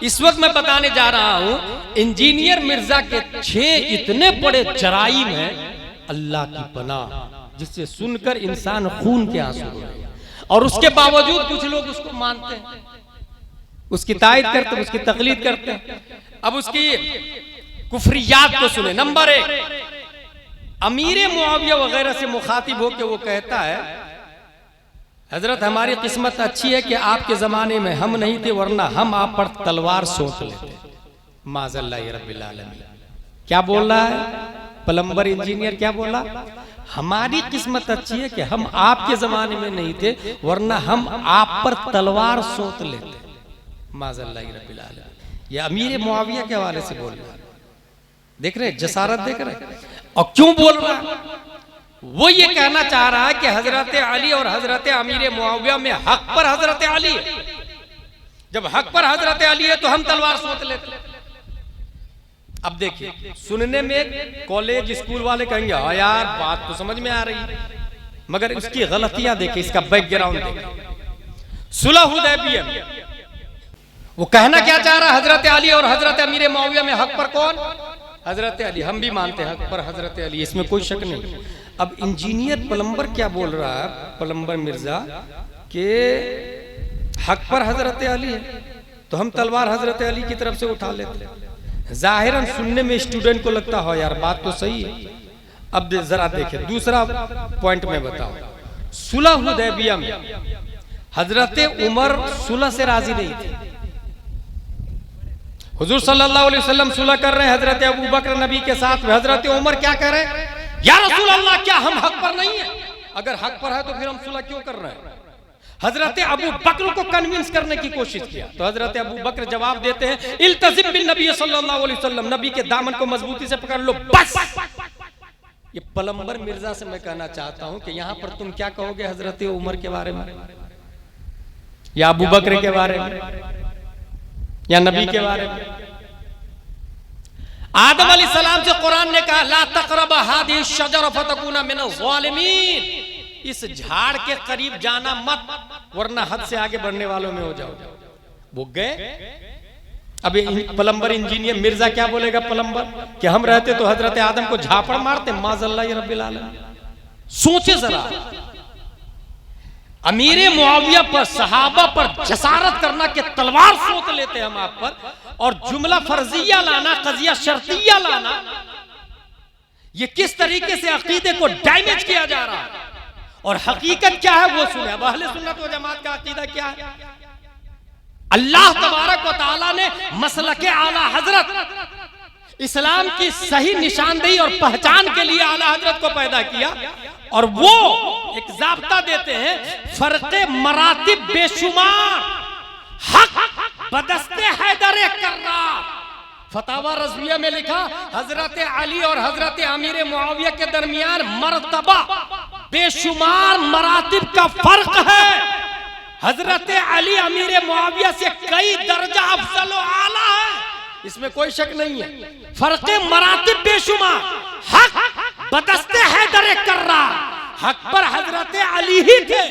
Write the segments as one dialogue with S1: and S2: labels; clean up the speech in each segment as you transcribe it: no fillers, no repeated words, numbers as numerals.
S1: इस वक्त मैं बताने जा रहा हूं इंजीनियर मिर्जा के 6 इतने बड़े जराइम हैं अल्लाह की पनाह, जिससे सुनकर इंसान खून के आंसू रोए और उसके बावजूद कुछ लोग उसको मानते हैं, उसकी तायद करते हैं, उसकी तकलीद करते हैं। अब उसकी कुफरियात को सुने। नंबर 1, अमीर मुआविया वगैरह से मुखातिब होकर वो कहता है, हजरत हमारी किस्मत अच्छी है कि आपके जमाने में हम नहीं थे, वरना हम आप पर तलवार सोच लेते। माज़ल्लाह रब्बिल आलमीन। क्या बोल रहा है प्लम्बर इंजीनियर? क्या बोला? हमारी किस्मत अच्छी है कि हम आपके जमाने में नहीं थे, वरना हम आप पर तलवार सोच लेते। माज़ल्लाह रब्बिल आलमीन। यह अमीर मुआविया के हवाले से बोल रहा है। देख रहे जसारत, देख रहे। और क्यों बोल रहा है? वो ये कहना चाह रहा है कि हजरत अली और हजरत अमीर मुआविया में हक पर हजरत अली है। जब हक पर हजरत अली है तो हम तलवार सोच लेते। अब देखिए, सुनने में कॉलेज स्कूल वाले कहेंगे हाँ यार बात तो समझ में आ रही है, मगर उसकी गलतियां देखें, इसका बैकग्राउंड देखें। सुलह हुदैबिया में वो कहना क्या चाह रहा है? हजरत अली और हजरत अमीर मुआविया में हक पर कौन? हजरत अली। हम भी मानते हैं हक पर हजरत अली, इसमें कोई शक नहीं। अब इंजीनियर प्लम्बर क्या बोल रहा है, प्लम्बर मिर्जा, के हक पर हजरत अली है तो हम तलवार हजरत अली की तरफ से उठा लेते। जाहिरन सुनने में स्टूडेंट को लगता हो यार बात तो सही है। अब जरा देखिए दूसरा पॉइंट में बताओ। सुलह हुदैबिया में हजरत उमर सुलह से राजी नहीं थे। हुजूर सल्लल्लाहु अलैहि वसल्लम सुलह कर रहे हैं हजरत अबू बकर नबी के साथ। हजरत उमर क्या कह रहे हैं? या रसूल अल्लाह, क्या हम हक पर नहीं है? अगर हक पर है तो फिर हम सुलह क्यों कर रहे हैं? हजरत अबू बकर को कन्विंस करने की कोशिश किया तो हजरत अबू बकर जवाब देते हैं, इल्तज़िम बिन नबी सल्लल्लाहु अलैहि वसल्लम, नबी के दामन को मजबूती से पकड़ लो बस। ये प्लम्बर मिर्जा से मैं कहना चाहता हूं कि यहां पर तुम क्या कहोगे हजरत उमर के बारे में, या अबू बकर के बारे में, या नबी के बारे में? आदम अलैहिस्सलाम से कुरान ने कहा ला तक़रब हादिहि शजरा फतकूना मिनज़ ज़ालिमीन, इस झाड़ के करीब जाना मत वरना हद से आगे बढ़ने वालों में हो जाओ। वो गए। अब प्लम्बर इंजीनियर मिर्जा क्या बोलेगा प्लम्बर, कि हम रहते तो हजरत आदम को झापड़ मारते। माज़ल्लाह रब्बिल आलमीन। सोचे जरा, अमीर मुआविया पर, सहाबा पर जसारत करना कि तलवार सोच लेते हम आप पर, और जुमला फर्जिया लाना, कजिया शर्तिया लाना, ये किस तरीके से अकीदे को डैमेज किया जा रहा है। और हकीकत क्या है वो सुने। अब अहले सुन्नत व जमात का अकीदा क्या है? अल्लाह तबारक व तआला ने मसलके आला हजरत, इस्लाम की सही निशानदेही और पहचान के लिए आला हजरत को पैदा किया, और वो एक ज़ाब्ता देते हैं, फर्क़े मरातिब बेशुमार, हक बदस्ते हैदर कर्रार। फतावा रज़विया में लिखा हजरत अली और हजरत अमीर मुआविया के दरमियान मर्तबा बेशुमार मरातिब का फर्क है। हजरत अली अमीर मुआविया से कई दर्जा अफजल व आला है, इसमें कोई शक नहीं है। फर्क़े मरातिब बेशुमार, हक बदस्ते हैदर कर्रार। हक पर हजरत अली ही थे,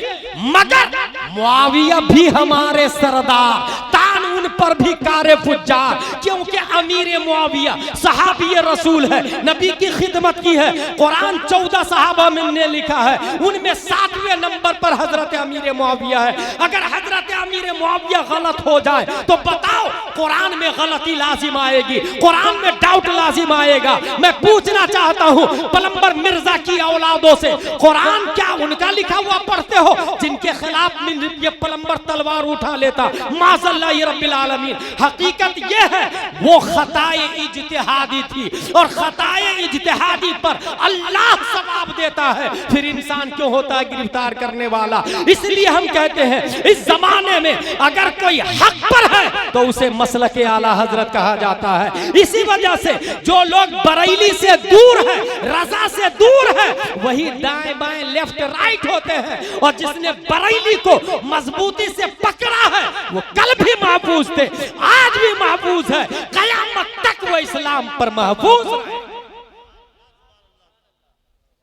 S1: मगर मुआविया भी हमारे सरदार, तान उन पर भी कारे फुज्जार, क्योंकि अमीर मुआविया सहाबी रसूल है, नबी की खिदमत की है। कुरान 14 सहाबा में ने लिखा है, उनमें 7वें नंबर पर हजरत अमीर मुआविया है। अगर हजरत अमीर मुआविया गलत हो जाए तो बताओ कुरान में गलती लाजिम आएगी, कुरान में डाउट लाजिम आएगा। मैं पूछना चाहता हूँ प्लम्बर मिर्जा की औलादों से, कुरान क्या उनका लिखा हुआ पढ़ते हो जिनके खिलाफ ये प्लम्बर तलवार उठा लेता? माज़ल्लाह रब्बिल आलमीन। हकीकत ये है वो खताए इज्तिहादी थी, और खताए इज्तिहादी पर अल्लाह सवाब देता है, फिर इंसान क्यों होता है गिरफ्तार करने वाला? इसलिए हम कहते हैं इस जमाने में अगर कोई हक पर है तो उसे मसलके आला हजरत कहा जाता है। इसी वजह से जो लोग बरेली से दूर है, रजा से दूर है, वही दाएं बाएं लेफ्ट राइट होते हैं, और जिसने बरेली को मजबूती से पकड़ा है वो कल भी महफूज थे, आज भी महफूज है, कयामत तक वो इस्लाम पर महफूज है।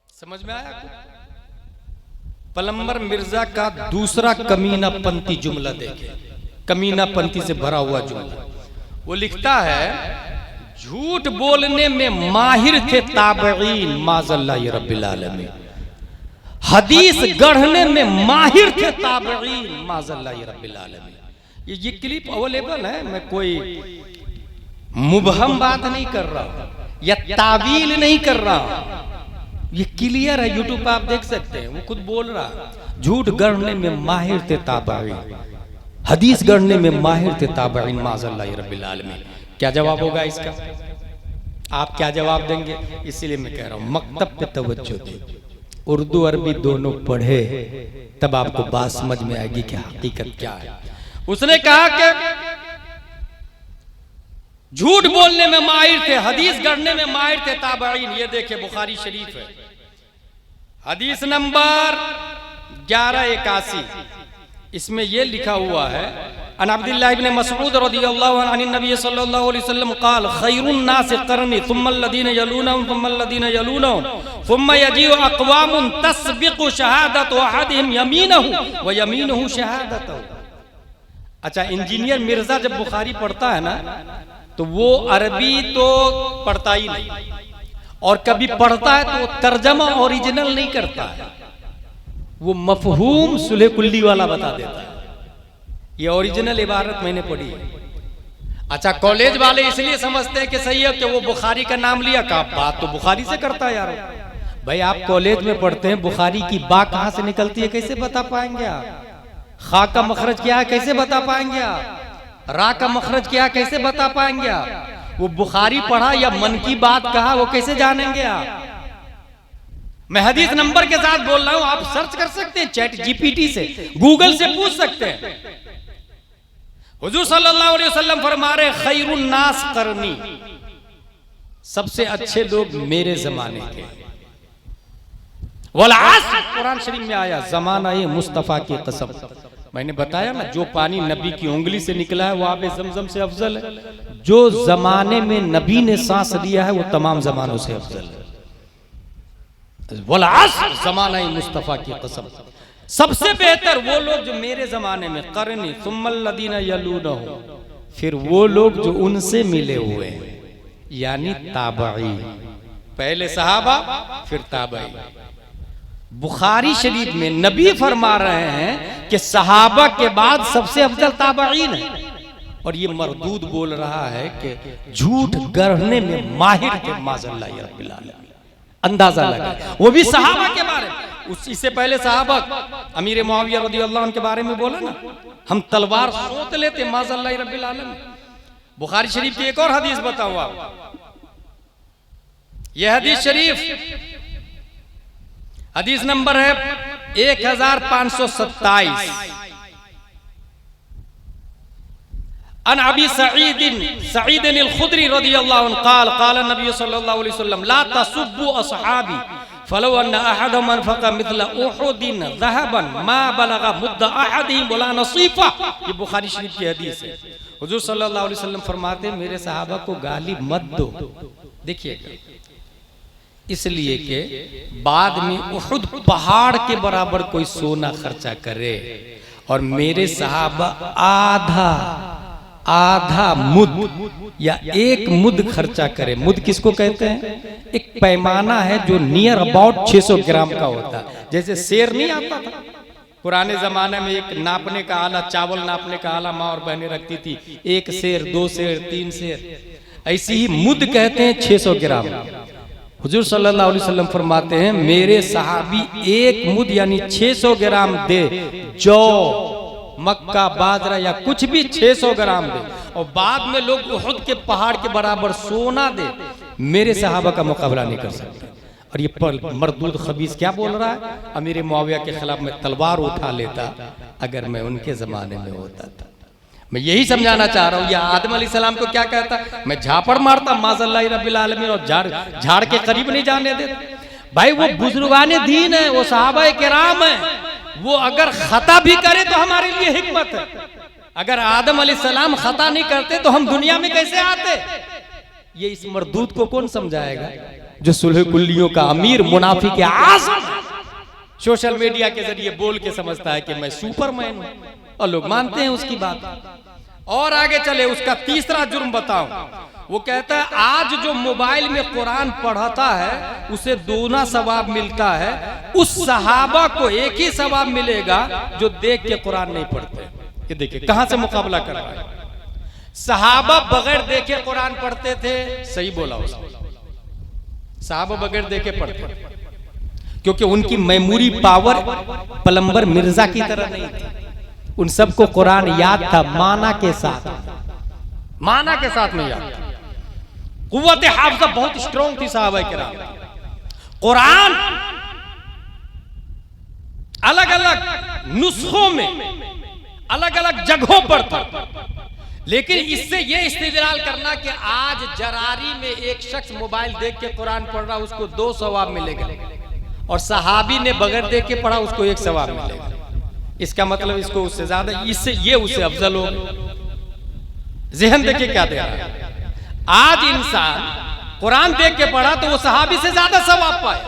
S1: समझ में आया? प्लम्बर मिर्जा का दूसरा कमीनापंथी जुमला देखें, कमीनापंथी से भरा हुआ जुमला। वो लिखता है झूठ बोलने में माहिर थे ताबईन माज़ल्लाह रब्बिल आलमीन, हदीस गढ़ने में माहिर थे ताबईन माज़ल्लाह रब्बिल आलमीन। ये क्लिप अवेलेबल है, मैं कोई मुबहम बात नहीं कर रहा हूं या तावील नहीं कर रहा हूं, ये क्लियर है, यूट्यूब पे आप देख सकते हैं, वो खुद बोल रहा। झूठ गढ़ने में माहिर थे ताबईन, हदीस गढ़ने में माहिर थे ताबईन माज़ल्लाह रब्बिल आलमीन। क्या जवाब होगा इसका? आप क्या जवाब देंगे? इसलिए मैं कह रहा हूं मकतब पे तवज्जो दे, उर्दू अरबी दोनों पढ़े, तब आपको बात समझ में आएगी कि हकीकत क्या है। उसने कहा कि झूठ बोलने में माहिर थे, हदीस गढ़ने में माहिर थे ताबईन। ये देखिए बुखारी शरीफ है, हदीस नंबर 1181, इसमें ये लिखा हुआ है अन अब्दुल्लाह इब्न मसऊद रदियल्लाहु अन्हु नबी सल्लल्लाहु अलैहि वसल्लम क़ाल खैरुन नास क़रनी थुम्मा अल्लज़ीना यलूनहुम थुम्मा अल्लज़ीना यलूनहुम थुम्मा यजीउ अक़वामुन तस्बिक़ु शहादतु अहदिहिम यमीनहु व यमीनुहु शहादतहु। अच्छा, इंजीनियर मिर्जा जब बुखारी पढ़ता है ना तो वो अरबी तो पढ़ता ही नहीं, और कभी पढ़ता है तो तर्जमा ओरिजिनल नहीं करता है, वो मफहूम सुलह कुल्ली वाला बता देता है। ये ओरिजिनल इबारत मैंने पढ़ी है। अच्छा, कॉलेज वाले इसलिए समझते हैं कि सही है कि वो बुखारी का नाम लिया, का बात तो बुखारी से करता है यार। भाई आप कॉलेज में पढ़ते हैं, बुखारी की बा कहां से निकलती है कैसे बता पाएंगे आप? खा का मखरज क्या है कैसे बता पाएंगे आप? रा का मखरज क्या कैसे बता पाएंगे आप? वो बुखारी पढ़ा या मन की बात कहा वो कैसे जानेंगे आप? मैं हदीस नंबर के साथ बोल रहा हूं, आप सर्च कर सकते हैं चैट जीपीटी से, गूगल से पूछ सकते हैं। हुजूर सल्लल्लाहु अलैहि वसल्लम फरमा रहे खैरुन नास करनी, सबसे अच्छे लोग मेरे जमाने के। वल अस्र, कुरान शरीफ में आया जमाना ये मुस्तफा की कसम। मैंने बताया ना, जो पानी नबी की उंगली से निकला है वो आबे ज़मज़म से अफजल है। जो जमाने में नबी ने सांस लिया है वो तमाम जमानों से अफजल है। वल अस्र, जमाना ये मुस्तफा की कसम, सबसे बेहतर वो लोग जो मेरे जमाने में, करनी सुम्मल लदीना यलूनहु, फिर वो लोग जो उनसे मिले हुए हैं, यानी ताबई, पहले सहाबा फिर ताबई। बुखारी शरीफ में नबी फरमा रहे हैं कि सहाबा के बाद सबसे अफजल ताबईन है, और ये मरदूद बोल रहा है कि झूठ गढ़ने में माहिर थे माज़ल्लाह रब्बिल आलमीन। अंदाजा लगा, वो भी सहाबा के बारे में। इससे पहले सहाबा अमीर मुआविया रज़ियल्लाहु अन्हु के बारे में बोला ना, हम तलवार सोत लेते माज़ल्लाह रब्बिल आलमीन। बुखारी शरीफ की एक और हदीस बताऊं आप, यह हदीस शरीफ हदीस नंबर है 1527। अन अबी सईद अल-खुदरी रज़ियल्लाहु अन्हु क़ाल क़ाल नबी सल्लल्लाहु अलैहि वसल्लम ला तसुब्बु असहाबी फलौ अन्न अहदहुम अनफ़क़ मिथल उहुदिन ज़हबन मा बलग़ मुद्द अहदिहिम वला नसीफ़ा। ये बुखारी शरीफ की हदीस है। हुज़ूर सल्लल्लाहु अलैहि वसल्लम फरमाते हैं मेरे सहाबा को गाली मत दो। देखिए, इसलिए कि बाद में उहुद पहाड़ के बराबर कोई सोना खर्चा करे और मेरे सहाबा आधा मुद या एक मुद खर्चा करे। मुद किसको कहते हैं? एक पैमाना है जो नियर अबाउट 600 ग्राम का होता है। जैसे शेर नहीं आता था पुराने जमाने में, एक नापने का आला, चावल नापने का आला माँ और बहनें रखती थी, 1 शेर 2 शेर 3 शेर, ऐसी ही मुद कहते हैं 600 ग्राम। हुजूर सल्लल्लाहु अलैहि वसल्लम फरमाते हैं मेरे सहाबी एक मुद यानी 600 ग्राम दे, जौ, मक्का, बाजरा या कुछ भी 600 ग्राम दे, और बाद में लोग उहुद के पहाड़ के बराबर सोना दे, मेरे सहाबा का मुकाबला नहीं कर सकते। और ये मरदूद खबीस क्या बोल रहा है? अमीर मुआविया के खिलाफ मैं तलवार उठा लेता अगर मैं उनके जमाने में होता था। मैं यही समझाना चाह रहा हूँ। या आदम अलैहिस्सलाम को क्या कहता? मैं झापड़ मारता माज़ल्लाह रब्बिल आलमीन, और झाड़ के करीब नहीं जाने देता। भाई वो बुजुर्गाने दीन है, वो सहाबा किराम है, वो अगर खता भी करे तो हमारे लिए हिकमत है। अगर आदम अलैहिस्सलाम खता नहीं करते तो हम दुनिया में कैसे आते? ये इस मरदूद को कौन समझाएगा जो सुलह कुल्लियों का अमीर, मुनाफिक आज़म, सोशल मीडिया के जरिए बोल के समझता है कि मैं सुपरमैन हूं, और लोग मानते हैं उसकी बात। और आगे चले, उसका तीसरा जुर्म बताओ। वो कहता है आज जो मोबाइल में कुरान पढ़ता है उसे दूना सवाब मिलता है, उस सहाबा को एक ही सवाब मिलेगा जो देख के कुरान नहीं पढ़ते। ये देखिए कहां से मुकाबला कर रहा है। सहाबा बगैर देखे कुरान पढ़ते थे, सही बोला उसने, सहाबा बगैर देखे पढ़ते क्योंकि उनकी मेमोरी पावर प्लम्बर मिर्जा की तरह नहीं थी। उन सबको कुरान याद था, माना के साथ, माना के साथ नहीं याद। कुव्वत हाफ़िज़ा बहुत स्ट्रॉन्ग थी साहबा किराम। कुरान अलग अलग नुस्खों में अलग अलग जगहों पर था, लेकिन इससे यह इस्तेदलाल करना कि आज जरारी में एक शख्स मोबाइल देख के कुरान पढ़ रहा उसको 2 सवाब मिलेगा और सहाबी ने बगैर देख के पढ़ा उसको 1 सवाब मिलेगा, इसका मतलब इसको उससे ज्यादा, इससे ये उससे अफजल हो। ज़हन देखिए क्या दे रहा है। आज इंसान कुरान देख के पढ़ा तो वो सहाबी से ज्यादा सवाब पाए।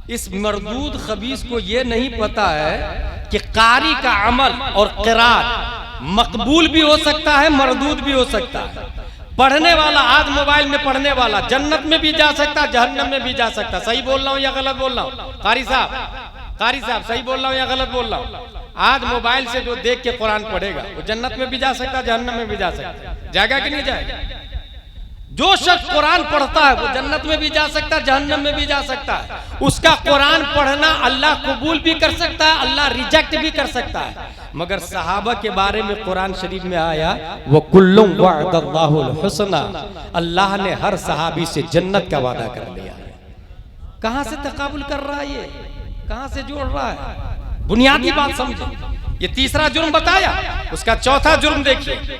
S1: इस मरदूद खबीस को ये नहीं पता है कि कारी का अमल और क़िराअत मकबूल भी हो सकता है, मरदूद भी हो सकता है। पढ़ने वाला आज मोबाइल में पढ़ने वाला जन्नत में भी जा सकता है, जहन्नम में भी जा सकता है। सही बोल रहा हूं या गलत बोल रहा हूं? कारी साहब सही बोल रहा हूं या गलत बोल रहा हूं? आज मोबाइल से जो देख के कुरान पढ़ेगा वो जन्नत में भी जा सकता है, जहन्नम में भी जा सकता है। जाएगा कि नहीं जाएगा? जो शख्स कुरान पढ़ता है वो जन्नत में भी जा सकता है, जहन्नम में भी जा सकता है। उसका कुरान पढ़ना अल्लाह कबूल भी कर सकता है, अल्लाह रिजेक्ट भी कर सकता है। मगर सहाबा के बारे में कुरान शरीफ में आया वो कुल्लुम वअदल्लाहुल हुस्ना, अल्लाह ने हर सहाबी से जन्नत का वादा कर लिया है। कहां से तकाबुल कर रहा है, ये कहां से जोड़ रहा है? बुनियादी बात समझे। ये तीसरा जुर्म बताया, उसका चौथा जुर्म देखिए।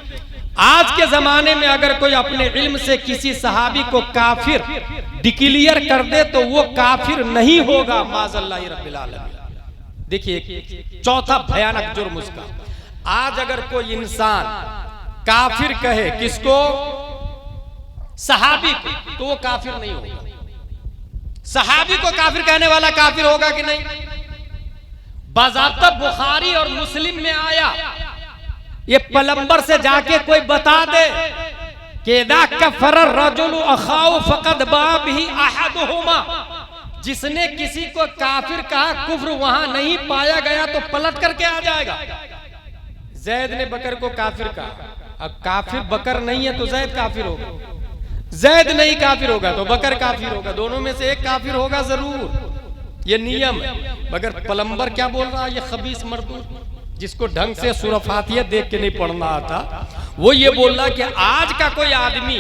S1: आज के जमाने में अगर कोई अपने इल्म से किसी सहाबी को काफिर डिक्लेयर कर दे तो वो काफिर नहीं होगा, माज़ल्लाहि रब्बिल आलमीन। देखिए चौथा भयानक जुर्म उसका। आज अगर कोई इंसान काफिर कहे किसको? सहाबी को, तो वो काफिर नहीं होगा। सहाबी को काफिर कहने वाला काफिर होगा कि नहीं? बाज़ाब्ता बुखारी और मुस्लिम में आया, ये प्लम्बर से जाके कोई बता दे कि दा कफर रजुलु अखाउ फकद बाब ही अहदुहुमा, जिसने किसी को काफिर कहा कुफ्र वहां नहीं पाया गया तो पलट करके आ जाएगा। जैद ने बकर को काफिर कहा, अब काफिर बकर नहीं है तो जैद काफिर होगा, जैद नहीं काफिर होगा तो बकर काफिर होगा, दोनों में से एक काफिर होगा जरूर, ये नियम है। मगर प्लम्बर क्या बोल रहा है? ये खबीस मर्दूद जिसको ढंग से सूरह फातिहा देख के नहीं पढ़ना आता, वो ये बोल रहा कि आज का कोई आदमी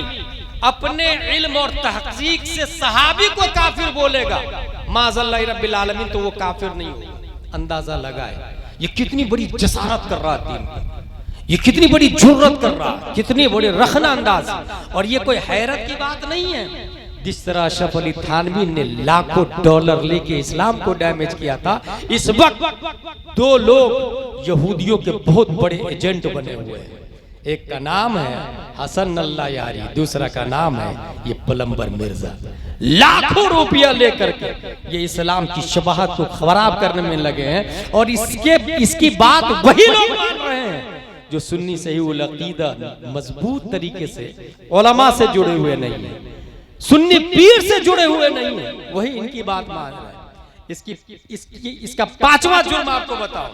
S1: अपने इल्म और तहकीक से सहाबी को काफिर बोलेगा, माज़ल्लाहि रब्बिल आलमीन, तो वो काफिर नहीं होगा। अंदाजा लगाए ये कितनी बड़ी जसारत कर रहा है, ये कितनी बड़ी जुर्रत कर रहा है, कितनी बड़ी रखना अंदाज। और ये कोई हैरत की बात नहीं है। जिस तरह अशरफ अली थानवी ने लाखों डॉलर लेके इस्लाम को डैमेज किया था, इस वक्त 2 लोग यहूदियों के बहुत बड़े एजेंट बने हुए हैं। एक का नाम है हसन अल्लाह यारी, दूसरा का नाम है ये प्लम्बर मिर्जा। लाखों रुपया लेकर के ये इस्लाम की शबाहत को खराब करने में लगे हैं। और इसकी बात वही लोग मान रहे हैं जो सुन्नी सही उल अकीदा मजबूत तरीके से उलमा से जुड़े हुए नहीं है, सुन्नी पीर से जुड़े हुए नहीं है, वही इनकी बात मान रहे हैं। इसका 5वां जुर्म आपको बताओ।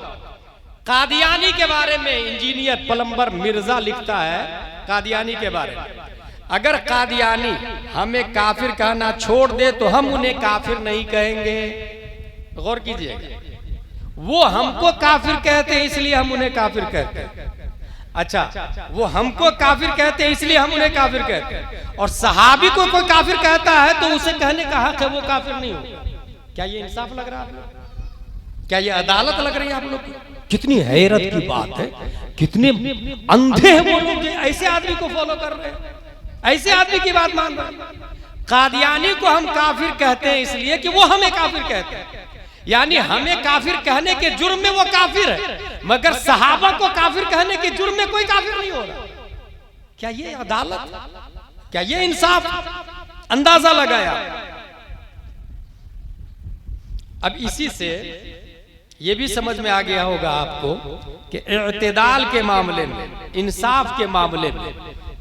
S1: कादियानी के बारे में इंजीनियर प्लम्बर मिर्जा लिखता है कादियानी के बारे में, अगर कादियानी हमें काफिर कहना छोड़ दे तो हम उन्हें काफिर नहीं कहेंगे। गौर कीजिएगा, वो हमको काफिर कहते हैं इसलिए हम उन्हें काफिर कहते हैं। अच्छा, वो हमको काफिर कहते हैं इसलिए हम उन्हें काफिर कहते हैं, और सहाबी को कोई काफिर कहता है तो उसे कहने का हक है, वो काफिर नहीं होगा। क्या ये इंसाफ लग रहा है आप लोग? क्या ये अदालत लग रही है आप लोग? कितनी हैरत की बात है, कितने अंधे हैं वो लोग ऐसे आदमी को फॉलो कर रहे हैं, ऐसे आदमी की बात मान रहे हैं। कादियानी को हम काफिर कहते हैं इसलिए कि वो हमें काफिर कहते हैं, यानी हमें काफिर कहने के जुर्म में वो काफिर है, मगर सहाबा को काफिर कहने के जुर्म में कोई काफिर नहीं हो रहा। क्या ये अदालत, क्या ये इंसाफ? अंदाजा लगाया। अब इसी से ये भी समझ में आ गया होगा आपको कि इत्तेदाल के मामले में, इंसाफ के मामले में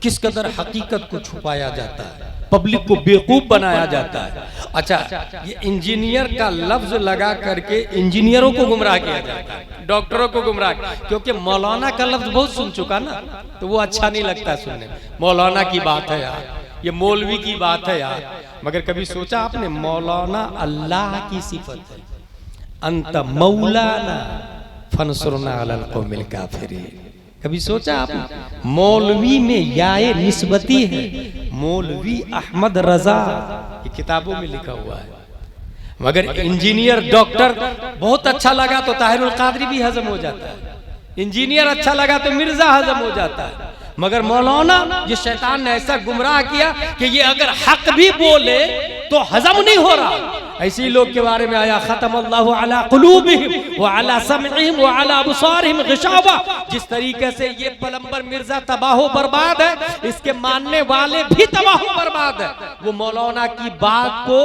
S1: किस कदर हकीकत को छुपाया जाता है, पब्लिक को बेवकूफ बनाया जाता है। अच्छा, ये इंजीनियर का लफ्ज लगा करके इंजीनियरों को गुमराह किया जाता है, डॉक्टरों को गुमराह, क्योंकि मौलाना का लफ्ज बहुत सुन चुका ना, तो वो अच्छा नहीं लगता सुनने में। मौलाना की बात है यार, ये मौलवी की बात है यार, मगर कभी सोचा आपने मौलाना अल्लाह की सिफत है, अंत मौलाना फनसुरना अलल कौमिल काफिरीन। कभी सोचा आपने? मौलवी में याए निस्बती है, मौलवी अहमद रजा, ये किताबों में लिखा हुआ है। मगर इंजीनियर डॉक्टर बहुत अच्छा लगा तो ताहिरुल कादरी भी हजम हो जाता है, इंजीनियर अच्छा लगा तो मिर्जा हजम हो जाता है। मगर मौलाना, ये शैतान ने ऐसा गुमराह किया कि ये अगर हक भी बोले तो हजम नहीं हो रहा। ऐसे लोग के बारे में आया, खतमल्लाहु अला कुलूबिहिम व अला समइहिम व अला अबसारिहिम गिशावा। जिस तरीके से ये पलंबर मिर्जा तबाह बर्बाद है, इसके मानने वाले भी तबाह बर्बाद है। वो मौलाना की बात को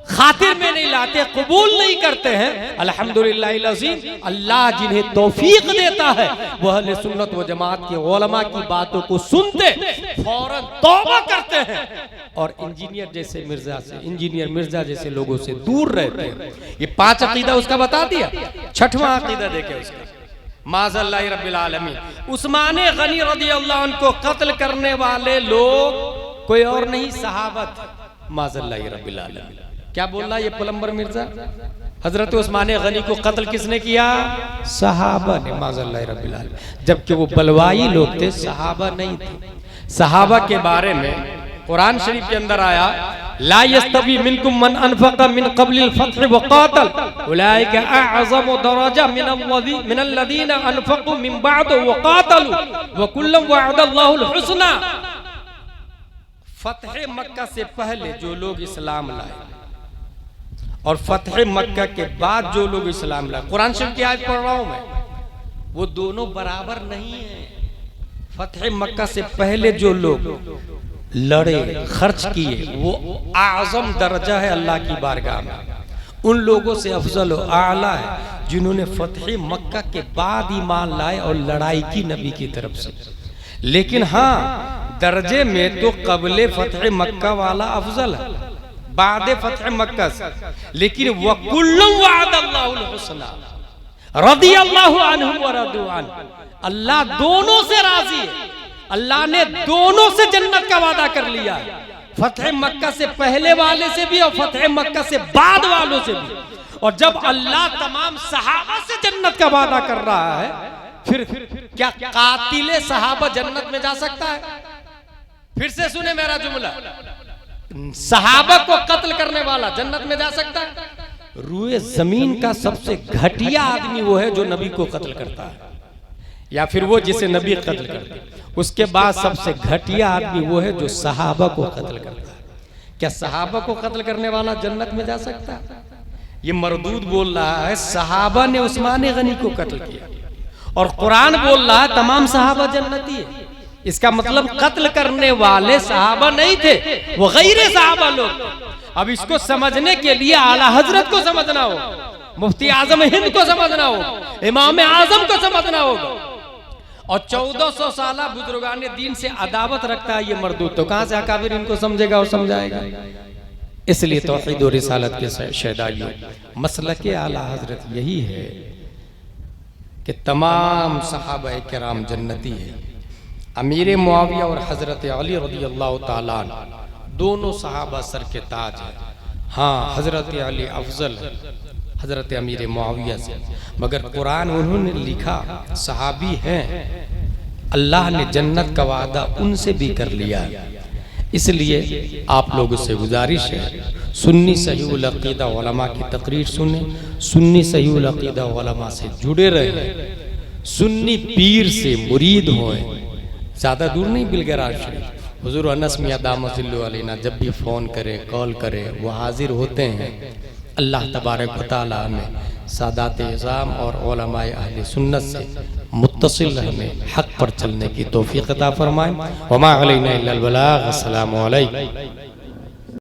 S1: खातिर में नहीं लाते, कबूल नहीं करते हैं। अल्हम्दुलिल्लाह अज़ीम, अल्लाह जिन्हें तौफीक देता है वो अहले सुन्नत व जमात के उलमा की बातों को सुनते फौरन तौबा करते हैं और इंजीनियर जैसे मिर्जा से, इंजीनियर मिर्जा जैसे लोगों से दूर रहते हैं। ये 5 अकीदा उसका बता दिया। 6वां अकीदा देखे उसका, माज़ल्लाहि रब्बिल आलमीन। उस्मान गनी रज़ियल्लाहु अन्हु को कत्ल करने वाले लोग कोई और नहीं, सहाबत। माज़ल्लाहि रब्बिल आलमीन क्या बोल रहा है ये पलंबर मिर्जा? हजरत उस्मान गनी को कत्ल किसने किया? सहाबा ने, माज़ल्लाहि रब्बिल आलमीन। जबकि वो बलवाई लोग थे, सहाबा नहीं थे। सहाबा के बारे में कुरान शरीफ के अंदर आया, ला यस्तवी मिनकुम मन अनफक़ मिन क़ब्लिल फ़त्ह व क़ातल उलाइका अअज़मु दरजा मिनल लज़ीना अनफ़क़ू मिन बअद व क़ातलू व कुल्लम वअदल्लाहुल हुस्ना। फ़त्ह मक्का से पहले जो लोग इस्लाम लाए और फतह मक्का के बाद जो लोग इस्लाम लाए, कुरान शरीफ की आयत पढ़ रहा हूं मैं, वो दोनों बराबर नहीं है। फतह मक्का से पहले जो लोग लड़े, खर्च किए, वो आज़म दर्जा है अल्लाह की बारगाह में। उन लोगों से अफजल व आला है जिन्होंने फतह मक्का के बाद ईमान लाए और लड़ाई की नबी की तरफ से। लेकिन हाँ, दर्जे में तो क़ब्ले फतह मक्का वाला अफजल है, बाद फतह मक्का से। लेकिन वकुल्लुम वअदल्लाहुल हुस्ना रदियल्लाहु अन्हुम व रदू अन्हु। अल्लाह दोनों से राजी है, अल्लाह ने दोनों से जन्नत का वादा कर लिया है, फतह मक्का से पहले वाले से भी और फतह मक्का से बाद वालों से भी। और जब अल्लाह तमाम सहाबा से जन्नत का वादा कर रहा है, फिर क्या कातिले सहाबा जन्नत में जा सकता है? फिर से सुने मेरा जुमला, सहाबा को कत्ल करने वाला जन्नत में जा सकता है? रूए जमीन का सबसे घटिया आदमी वो है जो नबी को कत्ल करता है, या फिर वो जिसे नबी कत्ल करते हैं। उसके बाद सबसे घटिया आदमी वो है जो सहाबा को कत्ल करता है। क्या सहाबा को कत्ल करने वाला जन्नत में जा सकता है? ये मरदूद बोल रहा है सहाबा ने उस्मान गनी को कत्ल किया, और कुरान बोल रहा है तमाम सहाबा जन्नती है। इसका मतलब कत्ल करने वाले सहाबा नहीं थे, वो गैरे सहाबा लोग। अब इसको समझने के लिए आला हजरत को समझना हो, मुफ्ती आजम हिंद को समझना हो, इमाम आजम को समझना होगा। और 1400 साल बुजुर्गान दीन से अदावत रखता है ये मरदूद, तो कहां से अकाबिर इनको समझेगा और समझाएगा? इसलिए तौहीद और रिसालत के शहदाइयों, मसलक आला हजरत यही है कि तमाम सहाबा किराम जन्नती है। अमीर मुआविया और हजरत अली रज़ियल्लाहु ताला दोनों सहाबा सर के ताज है। हाँ, हजरत अली अफजल है हजरत अमीर मुआविया से, मगर कुरान उन्होंने लिखा सहाबी हैं, अल्लाह ने जन्नत का वादा उनसे भी कर लिया। इसलिए आप लोगों से गुजारिश है, सुन्नी सहीहुल अक़ीदा उलमा की तकरीर सुने, सुन्नी सहीहुल अक़ीदा उलमा से जुड़े रहे, सुन्नी पीर से मुरीद होए। ज़्यादा दूर नहीं, बिलगराज शरीफ हुजूर अनस मियां दामतिल्लु अलैना जब भी फ़ोन करे, कॉल करे, वो हाजिर होते हैं। अल्लाह तबारक व तआला हमें सादात इज़ाम और उलमाए अहले सुन्नत से मुत्तसिल रहने, हक़ पर चलने की तौफ़ीक़ अता फ़रमाए। वमा अलैना इल्लल बलाग़। अस्सलामु अलैकुम।